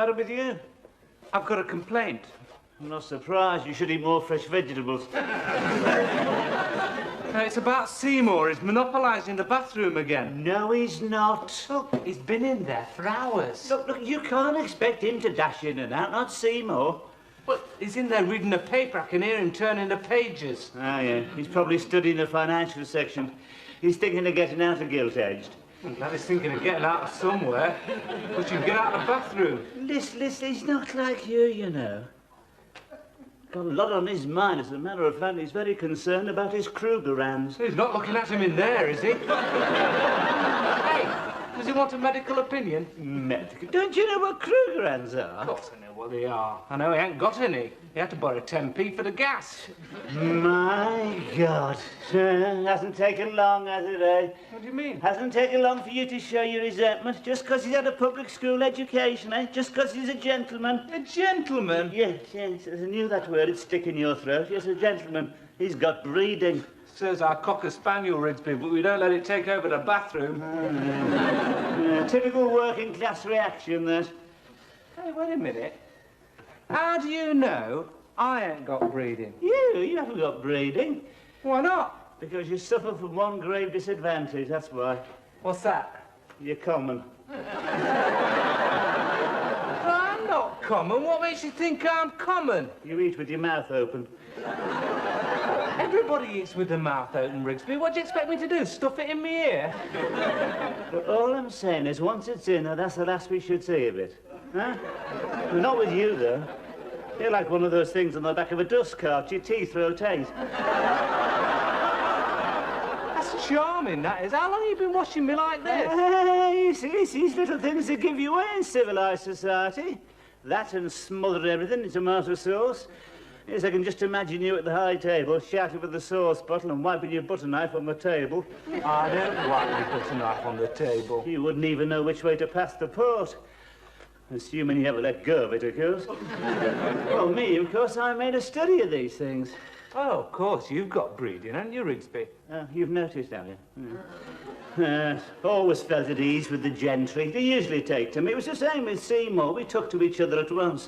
matter with you? I've got a complaint. I'm not surprised. You should eat more fresh vegetables. It's about Seymour. He's monopolising the bathroom again. No, he's not. Look, he's been in there for hours. Look, you can't expect him to dash in and out, not Seymour. Well, he's in there reading a paper. I can hear him turning the pages. Ah, yeah. He's probably studying the financial section. He's thinking of getting out of gilt-edged. I'm glad he's thinking of getting out of somewhere. But you can get out of the bathroom. Listen, he's not like you know. Got a lot on his mind. As a matter of fact, he's very concerned about his Krugerrands. He's not looking at him in there, is he? Hey, does he want a medical opinion? Medical? Don't you know what Krugerrands are? Of course I know what they are. I know he ain't got any. He had to borrow 10p for the gas. My God. Hasn't taken long, has it, eh? What do you mean? Hasn't taken long for you to show your resentment, just because he's had a public school education, eh? Just because he's a gentleman. A gentleman? Yes, I knew that word would stick in your throat. Yes, a gentleman. He's got breeding. Says our Cocker Spaniel, Rigsby, but we don't let it take over the bathroom. Typical working class reaction, that. Hey, wait a minute. How do you know I ain't got breeding? You haven't got breeding. Why not? Because you suffer from one grave disadvantage, that's why. What's that? You're common. I'm not common. What makes you think I'm common? You eat with your mouth open. Everybody eats with their mouth open, Rigsby. What do you expect me to do? Stuff it in my ear? But all I'm saying is, once it's in, that's the last we should see of it. Huh? Well, not with you, though. You're like one of those things on the back of a dust cart. Your teeth rotate. That's charming, that is. How long have you been watching me like this? You see, it's these little things that give you away in civilised society. That and smothering everything in tomato sauce. Yes, I can just imagine you at the high table, shouting with the sauce bottle and wiping your butter knife on the table. I don't wipe my butter knife on the table. You wouldn't even know which way to pass the port. Assuming you ever let go of it, of course. Well, me, of course, I made a study of these things. Oh, of course, you've got breeding, haven't you, Rigsby? You've noticed, have you? Always felt at ease with the gentry. They usually take to me. It was the same with Seymour. We took to each other at once.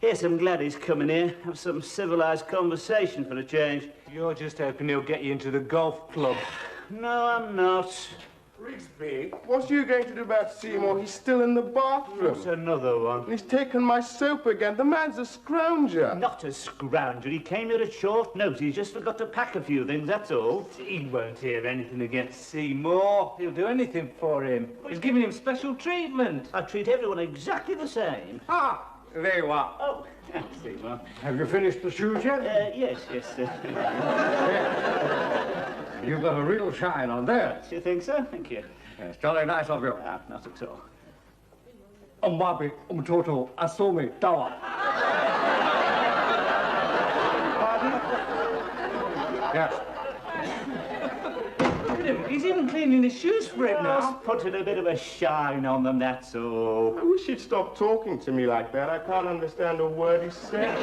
Yes, I'm glad he's coming here. Have some civilised conversation for a change. You're just hoping he'll get you into the golf club. No, I'm not. Rigsby, what are you going to do about Seymour? He's still in the bathroom. That's another one. And he's taken my soap again. The man's a scrounger. Not a scrounger. He came here at short notice. He just forgot to pack a few things, that's all. He won't hear anything against Seymour. He'll do anything for him. He's giving him special treatment. I treat everyone exactly the same. Ah, there you are. Oh, Seymour. Have you finished the shoes yet? Yes. You've got a real shine on there. Do you think so? Thank you. Yes, jolly nice of you. Not at all. Umbabi, umtoto, asumi, tawa. Pardon? Yes. Look at him. He's even cleaning his shoes for it now. Just putting a bit of a shine on them, that's all. I wish he'd stop talking to me like that. I can't understand a word he said.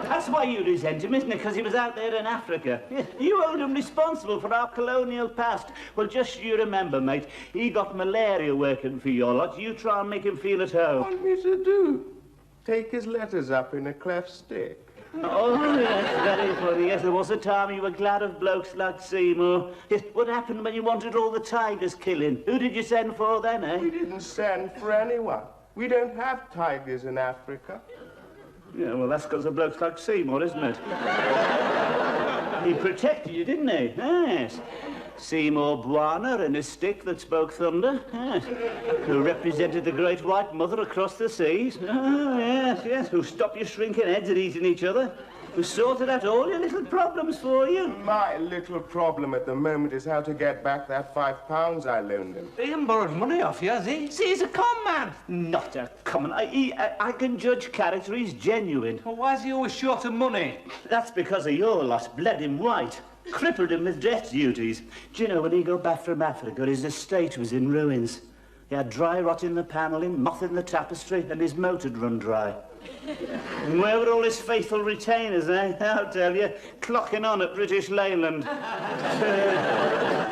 That's why you resent him, isn't it? Because he was out there in Africa. You hold him responsible for our colonial past. Well, just you remember, mate, he got malaria working for your lot. You try and make him feel at home. What do you want me to do? Take his letters up in a cleft stick? Oh, yes, very funny. Yes, there was a time you were glad of blokes like Seymour. Yes, what happened when you wanted all the tigers killing? Who did you send for then, eh? We didn't send for anyone. We don't have tigers in Africa. Yeah, well, that's because of blokes like Seymour, isn't it? He protected you, didn't he? Yes. Seymour Bwana in his stick that spoke thunder. Yes. Who represented the great white mother across the seas. Oh, yes. Who stopped your shrinking heads at eating each other. Who sorted out all your little problems for you. My little problem at the moment is how to get back that £5 I loaned him. He hasn't borrowed money off you, has he? See, he's a con man. Not a common... I can judge character. He's genuine. Well, why is he always short of money? That's because of your lot. Bled him white. Crippled him with death duties. Do you know, when he got back from Africa, his estate was in ruins. He had dry rot in the panelling, moth in the tapestry, and his motor'd run dry. And where were all his faithful retainers, eh? I'll tell you, clocking on at British Leyland.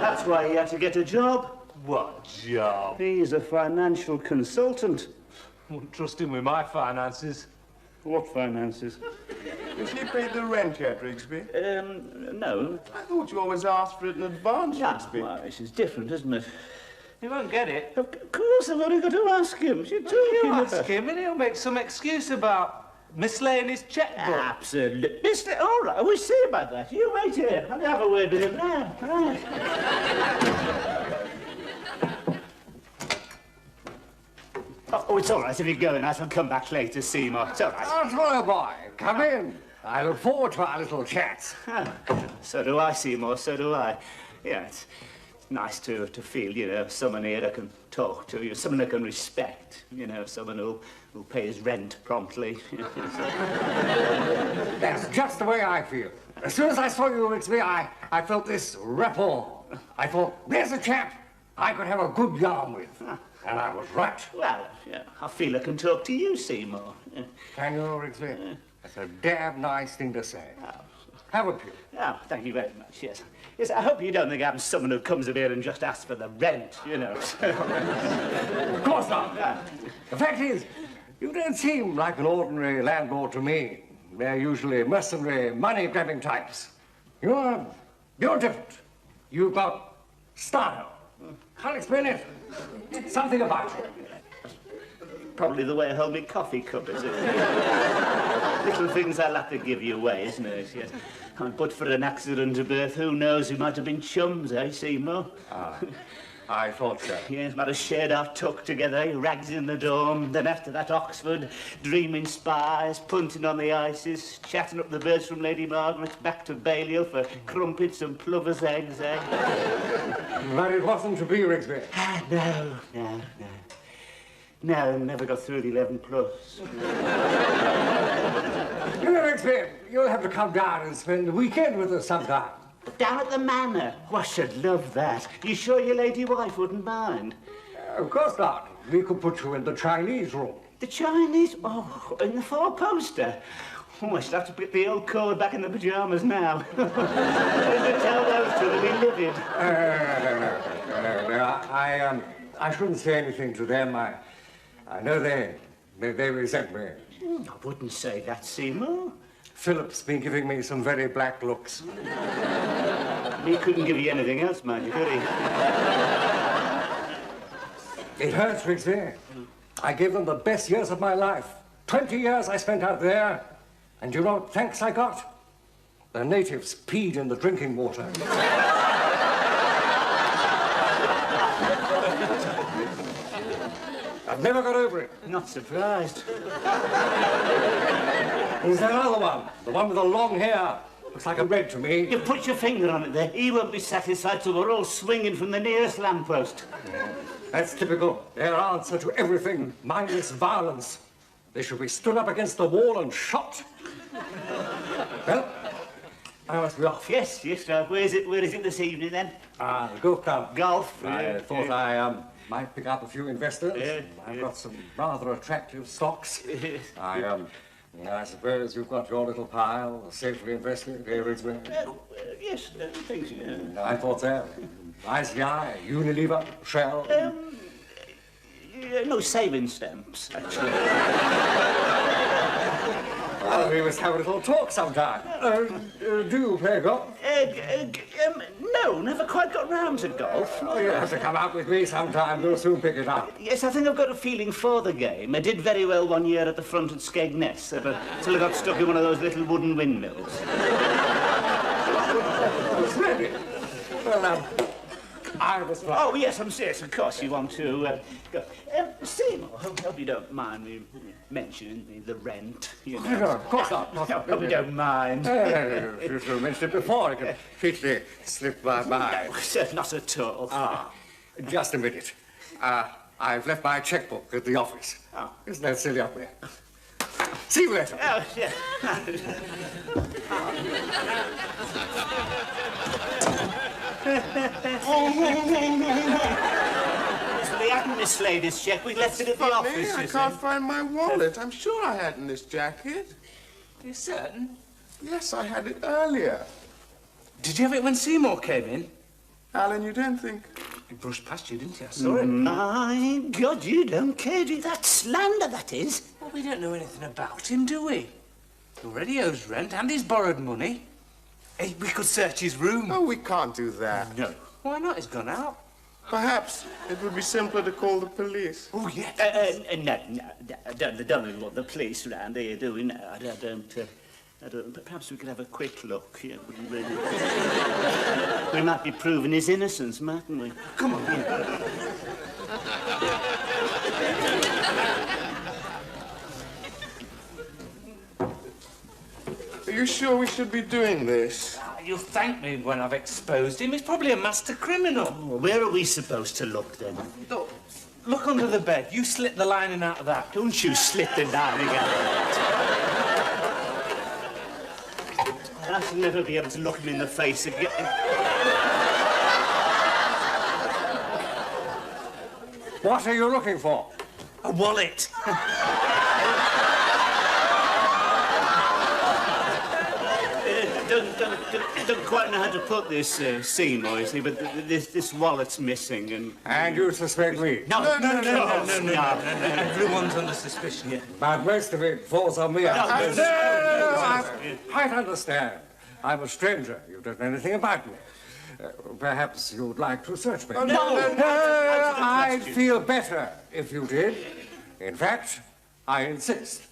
That's why he had to get a job. What job? He's a financial consultant. Wouldn't trust him with my finances. What finances? Has he paid the rent yet, Rigsby? No. I thought you always asked for it in advance, Rigsby. Well, this is different, isn't it? He won't get it. Of course, I've only got to ask him. You're talking You about... ask him and he'll make some excuse about mislaying his checkbook. Absolutely. Mister, all right, we'll see about that. You wait here. I'll have a word with him now. Right. Oh, it's all right if you're going. I shall come back later, Seymour. It's all right. Oh, Troy boy, come in. I look forward to our little chat. So do I, Seymour, so do I. Yeah, it's nice to feel, you know, someone here I can talk to, someone I can respect, someone who'll pay his rent promptly. That's just the way I feel. As soon as I saw you, Rigsby, I felt this rapport. I thought, there's a chap I could have a good yarn with. And I was right. Well, yeah, I feel I can talk to you, Seymour. Can you, Rigsby? That's a damn nice thing to say. Haven't you? Oh, thank you very much, yes. Yes, I hope you don't think I'm someone who comes up here and just asks for the rent, Of course not. The fact is, you don't seem like an ordinary landlord to me. They're usually mercenary, money-grabbing types. You're different. You've got style. Can't explain it. Something about you. Probably the way I hold my coffee cup, is it? Little things I'll have to give you away, isn't it? Yes. But for an accident of birth, who knows? We might have been chums, eh, Seymour? I thought so. Yes, might have shared our tuck together, eh? Rags in the dorm. Then after that, Oxford, dreaming spies, punting on the ices, chatting up the birds from Lady Margaret's back to Balliol for crumpets and plovers' eggs, eh? But it wasn't to be, Rigsby. No, never got through the 11 plus. You know, Rigsby, you'll have to come down and spend the weekend with us sometime. Down at the manor? Oh, I should love that. You sure your lady wife wouldn't mind? Of course not. We could put you in the Chinese room. The Chinese? Oh, in the four-poster? Oh, I should have to put the old cord back in the pyjamas now. Tell those two to be livid. No. I shouldn't say anything to them. I know they resent me. I wouldn't say that, Seymour. Philip's been giving me some very black looks. He couldn't give you anything else, mind you, could he? It hurts, Rigsby. I gave them the best years of my life. 20 years I spent out there. And you know what thanks I got? The natives peed in the drinking water. I've never got over it. Not surprised. There's another one. The one with the long hair. Looks like a red to me. You put your finger on it there. He won't be satisfied till we're all swinging from the nearest lamppost. That's typical. Their answer to everything. Mindless violence. They should be stood up against the wall and shot. Well, I must be off. Yes. Where is it this evening, then? The golf club. Golf? I thought I might pick up a few investors. Yeah, I've got some rather attractive stocks. I suppose you've got your little pile safely invested here, Rigsby. Yes, thanks. I thought so. ICI, Unilever, Shell. No saving stamps, actually. Well, we must have a little talk sometime. Do you play golf? No, never quite got round to golf. Oh, you have to come out with me sometime. We'll soon pick it up. Yes, I think I've got a feeling for the game. I did very well one year at the front at Skegness, till I got stuck in one of those little wooden windmills. Splendid. Well, I was right. Oh, yes, I'm serious. Of course you want to go. Seymour, hope you don't mind me mentioning the rent, No, of course not. Hope you don't mind. You should have mentioned it before. It completely slipped my mind. Not at all. Just a minute. I've left my checkbook at the office. Oh. Isn't that silly up there? See you later. Oh, yeah. We hadn't mislaid this check. We left it at the office. I can't find my wallet. I'm sure I had it in this jacket. Are you certain? Yes, I had it earlier. Did you have it when Seymour came in? Alan, you don't think... He brushed past you, didn't he? I saw him. My God, you don't care, do you? That's slander, that is. Well, we don't know anything about him, do we? He already owes rent and he's borrowed money. Hey, we could search his room. Oh, we can't do that. No. Why not? He's gone out. Perhaps it would be simpler to call the police. Oh, yeah. No, don't want the police round here, do we? No, I don't. But perhaps we could have a quick look. Yeah, wouldn't really... We might be proving his innocence, mightn't we? Come on. Yeah. Are you sure we should be doing this? You'll thank me when I've exposed him. He's probably a master criminal. Well, where are we supposed to look, then? Look under the bed. You slit the lining out of that. Don't you slit the lining out of that. I shall never be able to look him in the face again. What are you looking for? A wallet. Don't quite know how to put this, Seymour, you see, but this wallet's missing, and... And you suspect me? No. Everyone's under suspicion. Yeah. But most of it falls on me. I quite understand. I'm a stranger. You don't know anything about me. Perhaps you'd like to search me. No. I'd feel better if you did. In fact, I insist.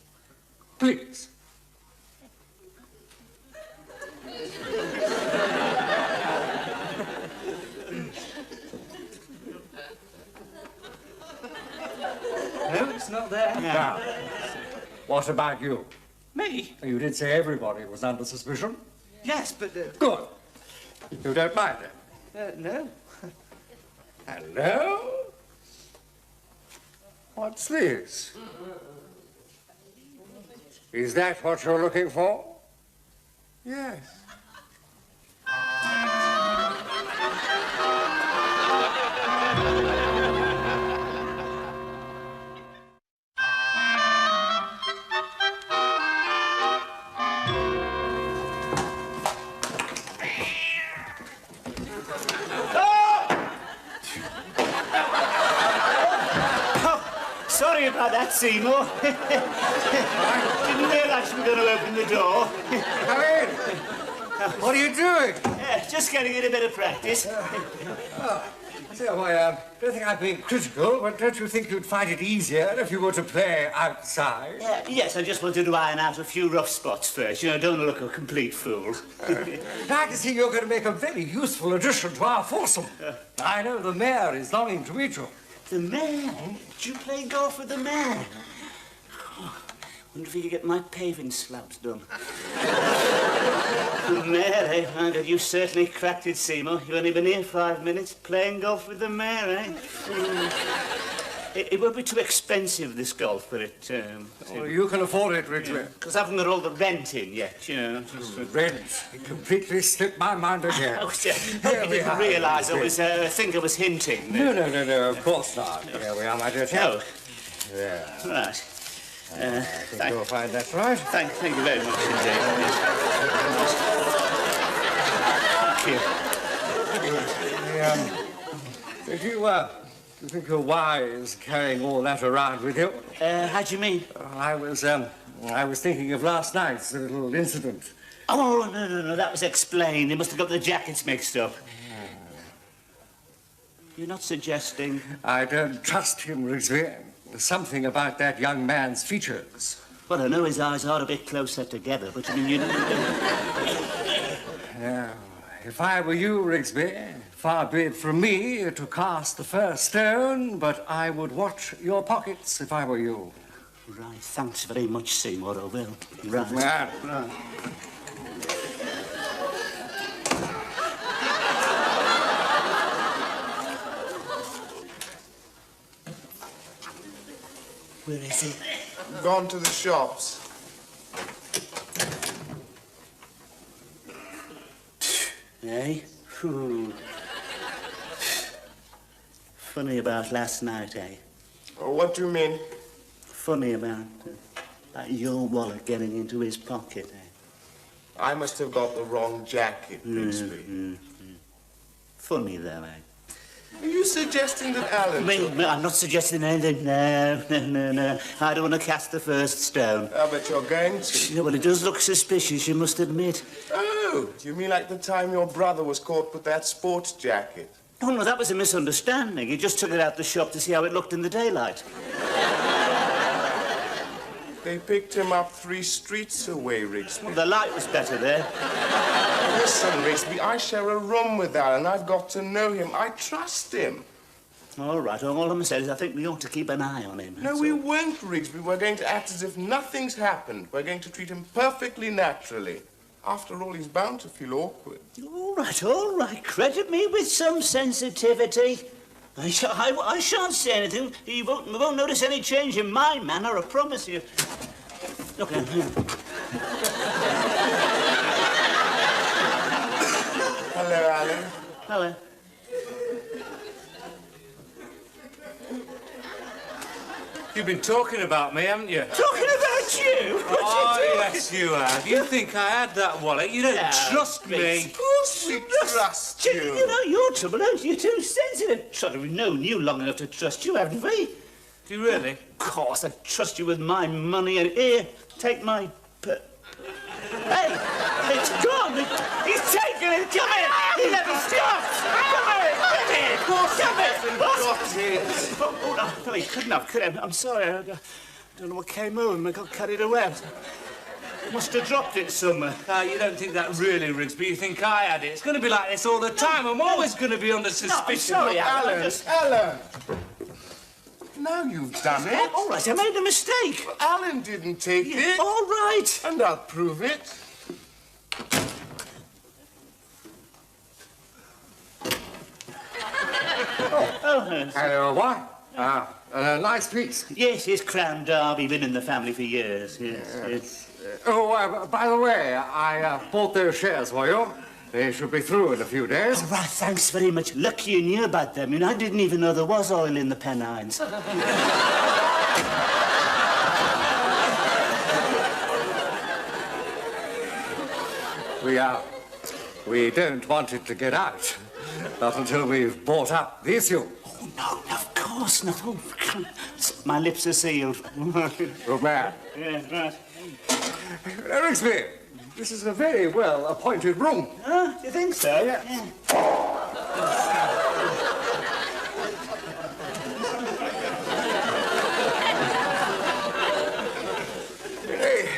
Please. No, it's not there. Now, what about you? Me? You did say everybody was under suspicion. Yes, but... Good. You don't mind it? No. Hello? What's this? Is that what you're looking for? Yes. Sorry about that, Seymour. Didn't realise you were going to open the door. Come in. What are you doing? Just getting in a bit of practice. So, I don't think I'm being critical, but don't you think you'd find it easier if you were to play outside? Yes, I just wanted to iron out a few rough spots first. You know, don't look a complete fool. I can see you're going to make a very useful addition to our foursome. I know the mayor is longing to meet you. The mayor? Did you play golf with the mayor? Oh, wonder if he could get my paving slabs done. The mayor, eh? My God, you certainly cracked it, Seymour. You've only been here 5 minutes playing golf with the mayor, eh? It won't be too expensive, this golf, but it... Well, you can afford it, Ridgely. Because I haven't got all the rent in yet, you know. Rent? It completely slipped my mind again. Oh, you didn't realise I think I was hinting. No, of course not. Here we are, my dear chap. Oh. Yeah. Right. I think you'll find that's right. Thank you very much indeed. Thank you. Do you think you're wise carrying all that around with you? How do you mean? I was thinking of last night's little incident. Oh, no, that was explained. They must have got the jackets mixed up. You're not suggesting... I don't trust him, Rigsby. There's something about that young man's features. Well, I know his eyes are a bit closer together, but I mean, you know... If I were you, Rigsby, far be it from me to cast the first stone, but I would watch your pockets if I were you. Right, thanks very much, Seymour, I will. Right. Right. Where is he? Gone to the shops. Eh? Funny about last night, eh? Oh, what do you mean? Funny about your wallet getting into his pocket, eh? I must have got the wrong jacket, Bixby. Funny, though, eh? Are you suggesting that Alan... I'm not suggesting anything. No. I don't want to cast the first stone. I bet you're going to. Yeah, well, it does look suspicious, you must admit. Oh, do you mean like the time your brother was caught with that sports jacket? No, that was a misunderstanding. He just took it out the shop to see how it looked in the daylight. They picked him up 3 streets away, Rigsby. Well, the light was better there. Listen, Rigsby, I share a room with Alan. I've got to know him. I trust him. All right, all I'm saying is I think we ought to keep an eye on him. No, we won't, Rigsby. We're going to act as if nothing's happened. We're going to treat him perfectly naturally. After all, he's bound to feel awkward. All right. Credit me with some sensitivity. I shan't say anything. You won't notice any change in my manner, I promise you. Look at him. Hello, Alan. Hello. You've been talking about me, haven't you? Talking about you? Yes, you have. You think I had that wallet? You don't trust me. Of course we trust you. You know, your trouble is you're too sensitive. Sort of, we've known you long enough to trust you, haven't we? Do you really? Of course, I trust you with my money. And here, take my... Hey, it's gone. He's taken it. Come here. He never stops. Come here. Come here. Of course, come here. No, he couldn't have, could he? I'm sorry. I don't know what came over him. I got carried away. Must have dropped it somewhere. You don't think that really, Rigsby. You think I had it. It's going to be like this all the time. I'm always going to be under suspicion. No, I'm sorry, Alan. Alan! Now you've done it. All right, I made a mistake. Alan didn't take it. All right. And I'll prove it. Hello, what? A nice piece. Yes, Crown Derby. Been in the family for years. Yes. By the way, I bought those shares for you. They should be through in a few days. All right, thanks very much. Lucky you knew about them. I didn't even know there was oil in the Pennines. We don't want it to get out. Not until we've bought up the issue. Oh, no, of course not. Oh, my lips are sealed. Good man. Yeah, right. Rigsby, this is a very well-appointed room. Do you think so? Yeah. Hey,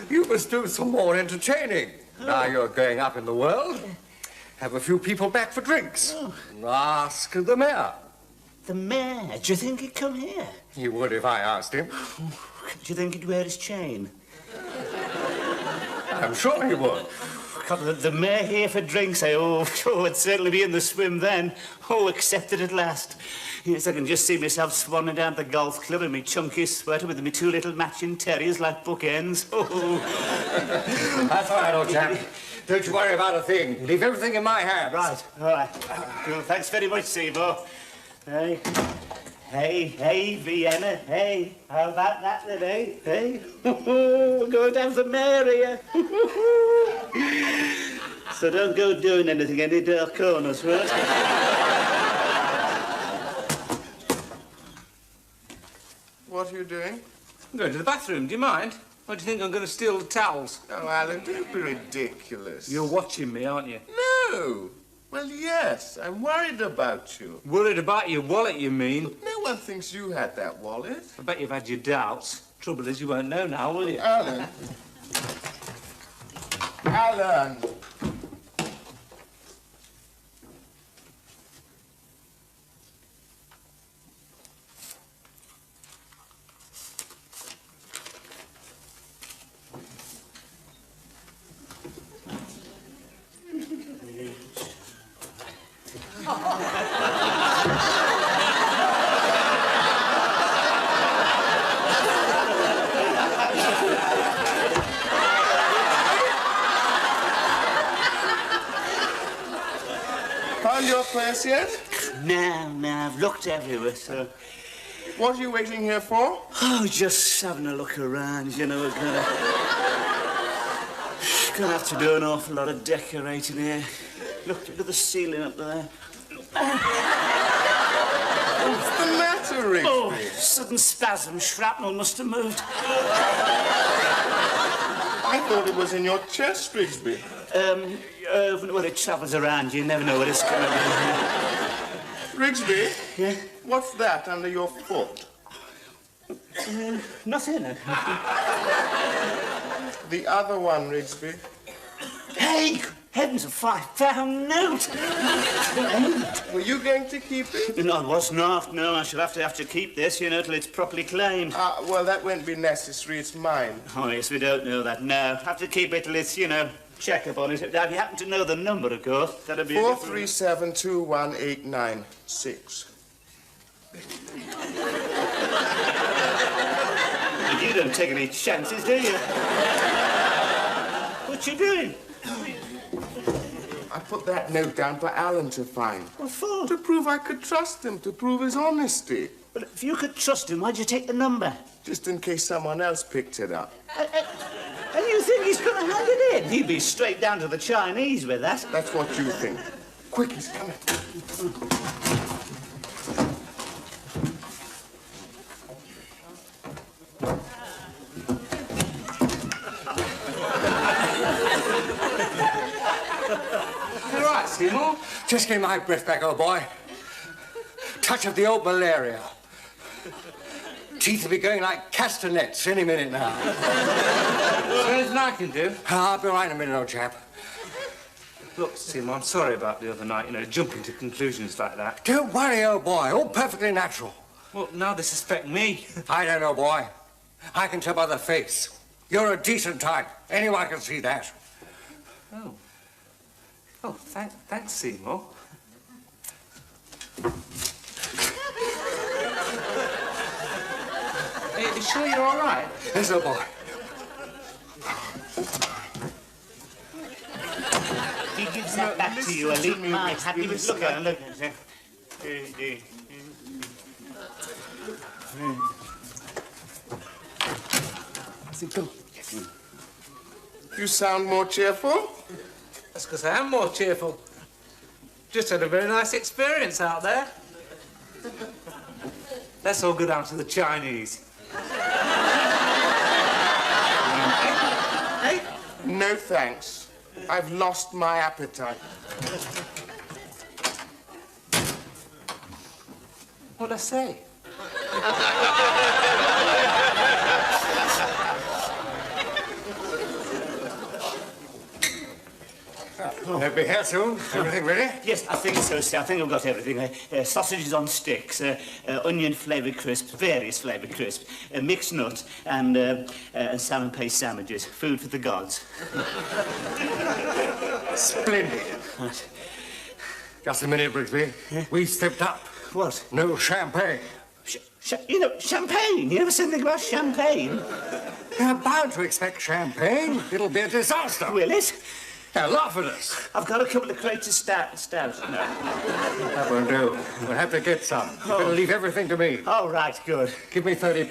you must do some more entertaining. Now you're going up in the world. Have a few people back for drinks. Ask the mayor. The mayor? Do you think he'd come here? He would if I asked him. Do you think he'd wear his chain? I'm sure he would. God, the mayor here for drinks, I'd certainly be in the swim then. Oh, accepted at last. Yes, I can just see myself swanning down to the golf club in my chunky sweater with my 2 little matching terriers like bookends. Oh. That's all right, old chap. Don't you worry about a thing. Leave everything in my hands. Right, all right. Well, thanks very much, Seymour. Hey, Vienna, hey. How about that then, hey? We're going to have the mayor here. So don't go doing anything, any dark corners, right? What are you doing? I'm going to the bathroom. Do you mind? Or do you think I'm going to steal the towels? Oh, Alan, don't be ridiculous. You're watching me, aren't you? No. Well, yes, I'm worried about you. Worried about your wallet, you mean? No one thinks you had that wallet. I bet you've had your doubts. Trouble is, you won't know now, will you? Alan. Alan. Found your place yet? No, I've looked everywhere, so... What are you waiting here for? Oh, just having a look around, you know. We're gonna have to do an awful lot of decorating here. Look at the ceiling up there. What's the matter, Rigsby? Oh, sudden spasm. Shrapnel must have moved. I thought it was in your chest, Rigsby. Well, it travels around. You never know what it's going to be. Rigsby? Yeah? What's that under your foot? Nothing. The other one, Rigsby. Hey! Heavens, a £5 note! Were you going to keep it? No, I was not. No, I shall have to keep this, you know, till it's properly claimed. Well, that won't be necessary. It's mine. Oh, yes, we don't know that. No, have to keep it till it's, you know, check up on it. If you happen to know the number, of course, that'd be... 4372186. You don't take any chances, do you? What you doing? I put that note down for Alan to find. What for? To prove I could trust him, to prove his honesty. But if you could trust him, why'd you take the number? Just in case someone else picked it up. And you think he's going to hand it in? He'd be straight down to the Chinese with that. That's what you think. Quick, he's coming. Seymour? Just get my breath back, old boy. Touch of the old malaria. Teeth will be going like castanets any minute now. Is there anything I can do? I'll be right in a minute, old chap. Look, Seymour, I'm sorry about the other night, you know, jumping to conclusions like that. Don't worry, old boy. All perfectly natural. Well, now they suspect me. I don't know, boy. I can tell by the face. You're a decent type. Anyone can see that. Oh. Oh, thanks, Seymour. Hey, you sure you're all right? Yes, old boy. He gives that back to you, Ali. My happy with look at him, look at him. You sound more cheerful. That's because I am more cheerful. Just had a very nice experience out there. Let's all go down to the Chinese. Hey? No thanks. I've lost my appetite. What'd I say? They'll be here soon. Everything ready? Yes, I think so, sir. I think I've got everything. Sausages on sticks, onion flavoured crisps, various flavoured crisps, mixed nuts, and salmon paste sandwiches. Food for the gods. Splendid. Right. Just a minute, Brigsby. We've stepped up. What? No champagne. You know, champagne. You never said anything about champagne. You're bound to expect champagne. It'll be a disaster. Will it? Now, laugh at us. I've got a couple of crates of stout. No. That won't do. We'll have to get some. You're going to leave everything to me. All right, good. Give me £30.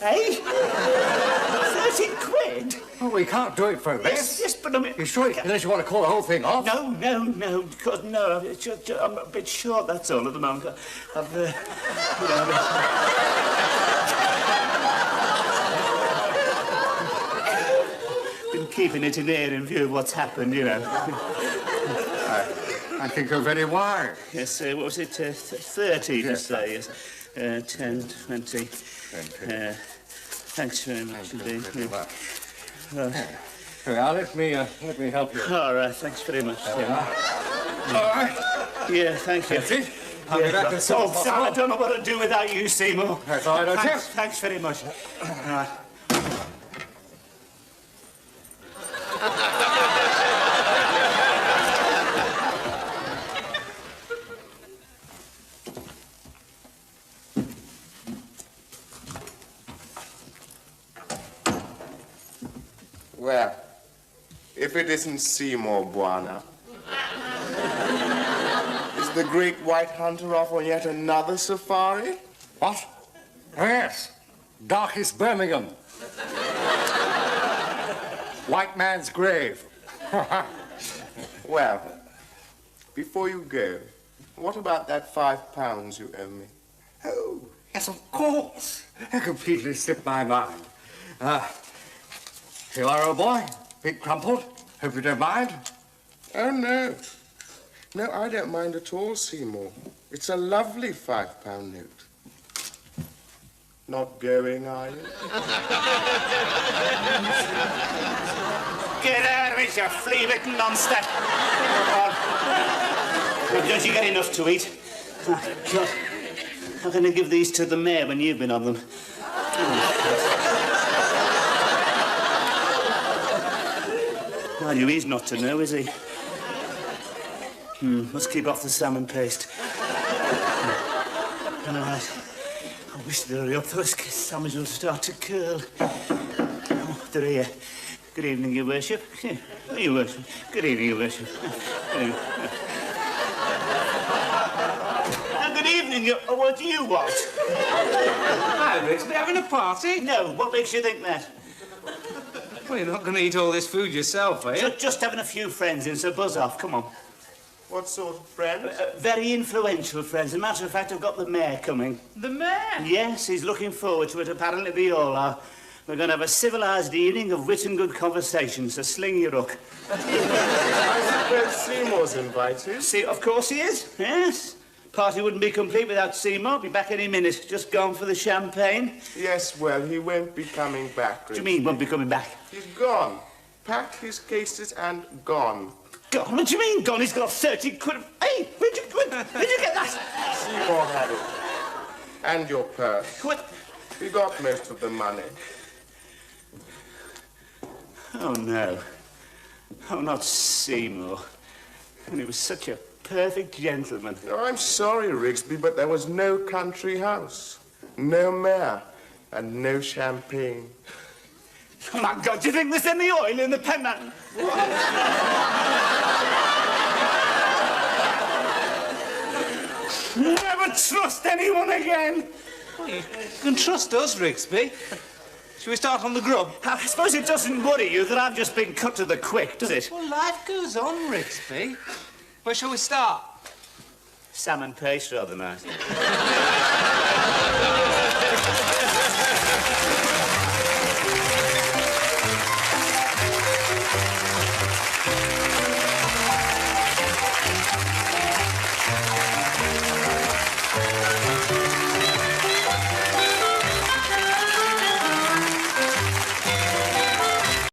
Hey? 30 quid? Oh, we can't do it for less. Yes, but I mean... You sure? Unless you want to call the whole thing off? No. Because, no, it's just, I'm a bit short, that's all, at the moment. I've, been keeping it in there in view of what's happened, you know. I think you're very wise. Yes, what was it? 30, Yes, to say, yes. 10, 20. Thanks very much indeed. Very much. Right. Now, let me help you. All right, thanks very much. All right. Yeah, thank you. That's it. I'll be back as soon as Sam, I possible. don't know what to do without you, Seymour. That's all right, don't you? Thanks very much. All right. Well, if it isn't Seymour Buana. Is the great white hunter off on yet another safari? What? Oh, yes. Darkest Birmingham. White man's grave. Well, before you go, What about that £5 you owe me? Oh, yes, of course. It completely slipped my mind. Here you are, old boy. Big crumpled. Hope you don't mind. Oh, no. No, I don't mind at all, Seymour. It's a lovely £5 note. Not going, are you? Get out of it, you flea-bitten monster! Don't you get enough to eat? Oh, God. How can I give these to the mayor when you've been on them? Well, he's not to know, is he? Must keep off the salmon paste. All right. I wish they'd hurry up. Those salmons will start to curl. Oh, they're here. Good evening, Your Worship. Your Worship. Good evening, Your Worship. Good evening, what do you want? Hi, Rix, we having a party? No, what makes you think that? Well, you're not going to eat all this food yourself, are you? Just having a few friends in, so buzz off, come on. What sort of friends? Very influential friends. As a matter of fact, I've got the mayor coming. The mayor? Yes, he's looking forward to it. Apparently we all are. We're going to have a civilised evening of wit and good conversation, so sling your hook. I suppose Seymour's invited. See, of course he is, yes. Party wouldn't be complete without Seymour. Be back any minute. Just gone for the champagne. Yes, well, he won't be coming back. What do you mean, won't be coming back? He's gone. Packed his cases and gone. Gone? What do you mean, gone? He's got 30 quid. Hey, where'd you get that? Seymour had it. And your purse. What? He got most of the money. Oh, no. Oh, not Seymour. And he was such a perfect gentleman. Oh, I'm sorry, Rigsby, but there was no country house, no mayor, and no champagne. Oh, my God, do you think there's any oil in the penman? Never trust anyone again. Well, you can trust us, Rigsby. Shall we start on the grub? I suppose it doesn't worry you that I've just been cut to the quick, does it? Well, life goes on, Rigsby. Where shall we start? Salmon paste, rather nice.